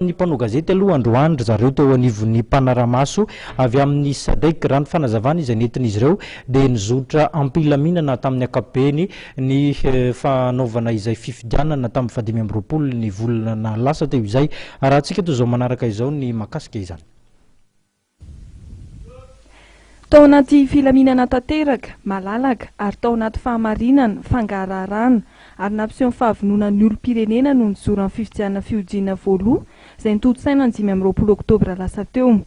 Ny mpanao gazety aloha androandro zareo teo anivon'ny mpanaramaso avy amin'ny SADC rano fanazavana izay nentin'izy ireo dia nizotra ampilaminana tamin'ny ankapobeny ny fanaovana izay fifidianana tamin'ny 2020 ny volana lasa teo izay. Raha antsika toy izao manaraka izao ny makasika izany. Tao anaty filaminana tanteraka, malalaka ary tao anaty fahamarinana, fangaraharaana ary nampiseho ny fahavononan'ny olom-pirenena no nijoro amin'ny fifidianana fihojiana voaloha izay nitotsaina ny 20 oktobra lasa teo.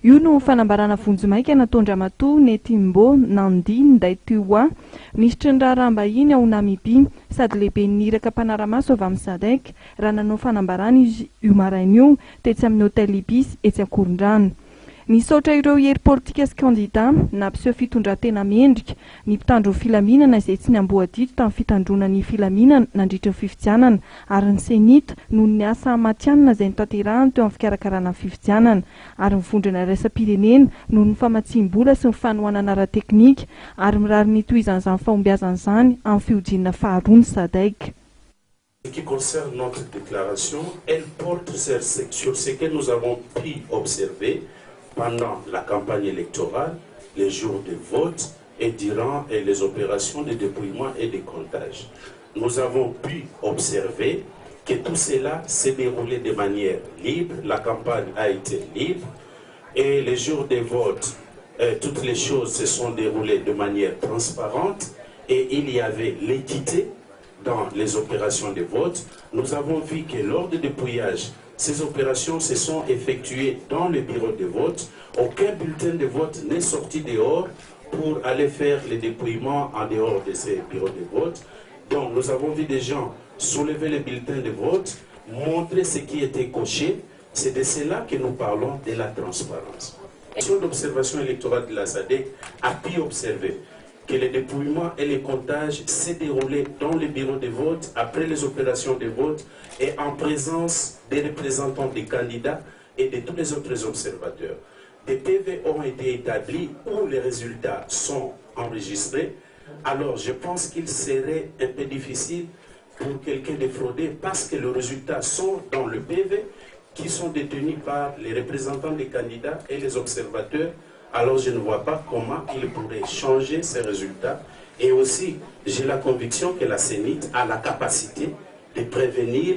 Io no fanambarana vonjomaika nataon-Dramatoa Netimbo Nandi Ndaitwah ministry ny raharaham-bahiny ao Namibia sady lehibe niraka mpanaramaso avy amin'ny SADC raha nanao fanambarana izy io maraina io tetsy amin'ny hôtel Ibis etsy Ankorondrano. Nisaotra ireo hery politika sy kandida nampiseho fitondran-tena mendrika ny mpitandro ny filaminana izay tsy niamboadito tamin'ny fitandronan'ny filaminana nandritra ny fifidianana ary ny senita noho ny asa matianina izay notanterahany teo amin'ny fikarakarana ny fifidianana ary mivondrona raisam-pirenena noho ny famatsim-bola sy ny fanohanana ara-teknika ary mirary ny tohizan'izany fahombiazan'izany amin'ny fihojiana faharoa ny SADC. Ce qui concerne notre déclaration, elle porte sur ce que nous avons pu observer pendant la campagne électorale, les jours de vote et durant les opérations de dépouillement et de comptage. Nous avons pu observer que tout cela s'est déroulé de manière libre, la campagne a été libre et les jours de vote, toutes les choses se sont déroulées de manière transparente et il y avait l'équité dans les opérations de vote. Nous avons vu que lors du dépouillage, ces opérations se sont effectuées dans le bureau de vote. Aucun bulletin de vote n'est sorti dehors pour aller faire le dépouillement en dehors de ces bureaux de vote. Donc nous avons vu des gens soulever les bulletins de vote, montrer ce qui était coché. C'est de cela que nous parlons de la transparence. La mission d'observation électorale de la SADC a pu observer que le dépouillement et les comptages s'est déroulé dans les bureaux de vote, après les opérations de vote et en présence des représentants des candidats et de tous les autres observateurs. Des PV ont été établis où les résultats sont enregistrés. Alors je pense qu'il serait un peu difficile pour quelqu'un de frauder parce que les résultats sont dans le PV qui sont détenus par les représentants des candidats et les observateurs. Alors je ne vois pas comment il pourrait changer ces résultats. Et aussi, j'ai la conviction que la CENIT a la capacité de prévenir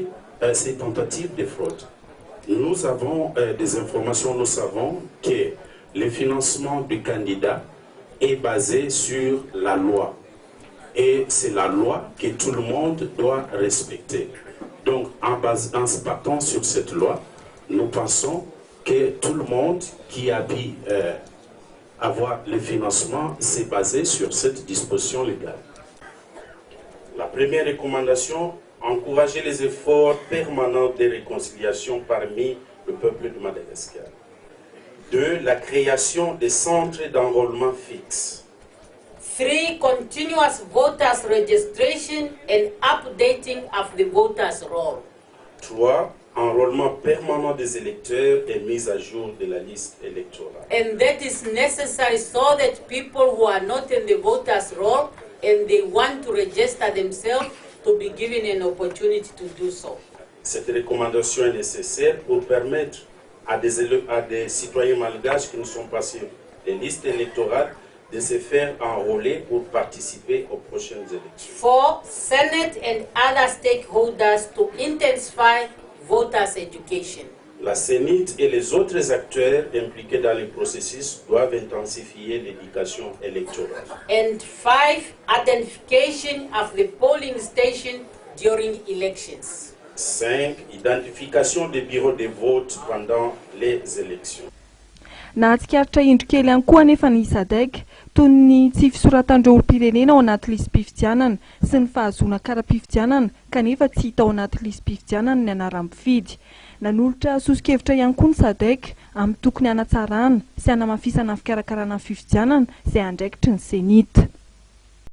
ces tentatives de fraude. Nous avons des informations, nous savons que le financement du candidat est basé sur la loi. Et c'est la loi que tout le monde doit respecter. Donc en se partant sur cette loi, nous pensons que tout le monde qui a pu avoir le financement, c'est basé sur cette disposition légale. La première recommandation, encourager les efforts permanents de réconciliation parmi le peuple de Madagascar. 2. La création des centres d'enrôlement fixes. 3. Continuous voters registration and updating of the voters roll. 3. Enrôlement permanent des électeurs et mise à jour de la liste électorale. And that is necessary so that people who are not in the voters roll and they want to register themselves to be given an opportunity to do so. Cette recommandation est nécessaire pour permettre à des citoyens malgaches qui ne sont pas sur les listes électorales de se faire enrôler pour participer aux prochaines élections. 4. Senate and other stakeholders to intensify voters' education. La CENIT et les autres acteurs impliqués dans le processus doivent intensifier l'éducation électorale. And 5. Identification of the polling station during elections. 5. Identification des bureaux de vote pendant les élections. Nahatsikaritra endrikely ihany koa anefa ny SADC toy ny tsy fisoratandreo olom-pirenena ao anaty listim-pifidianana sy ny fahazoana kara-pifidianana kanefa tsy hita ao anaty listim-pifidianana ny anaram-pifidy. Nanolotra sosokevitra ihany koa ny SADC amin'ny tokony hanatsarana sy hanamafisana fikarakarana fifidianana izay andraikitry ny senita.